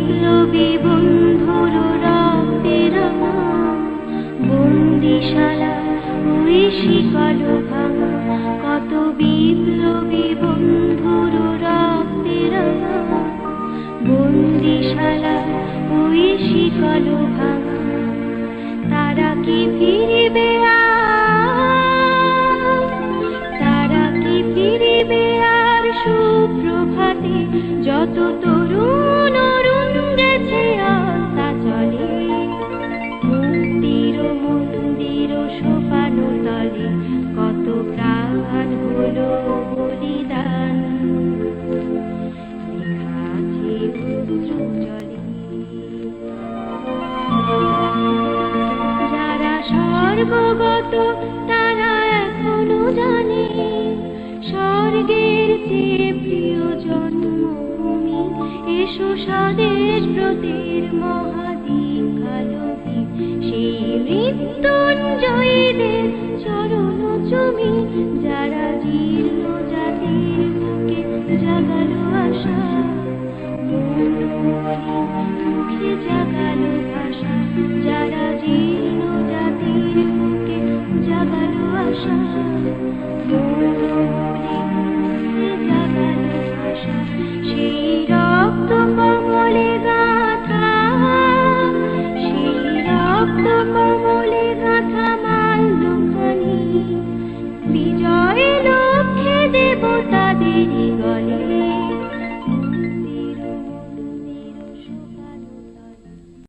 বিপ্লবী বন্ধুর রক্তের বন্দিশালা ওই শিকল ভাঙা, কত বিপ্লবী বন্ধুর রক্তের বন্দিশালা ওই শিকল ভাঙা। তারা কি ফিরিবে তারা কি ফিরিবে আর সুপ্রভাতে, যত তরুণ অরুণ গেছে আস্তা চলে মুক্তির মন্দির সোপান তলে, কত প্রাণ হলো বলিদান লেখা আছে অশ্রু জলে। যারা সর্বগত তারা এখনো জানে স্বর্গের চেয়ে প্রিয় জন্মভূমি, এসো স্বদেশ ব্রতের মহাদীক্ষালোভী, সেই মৃত্যুঞ্জয়ীদের চরণ চুমি, যারা জীর্ণ জাতির বুকে জাগালো আশা, মুখে জাগালো ভাষা, যারা জীর্ণ জাতির বুকে জাগালো আশা।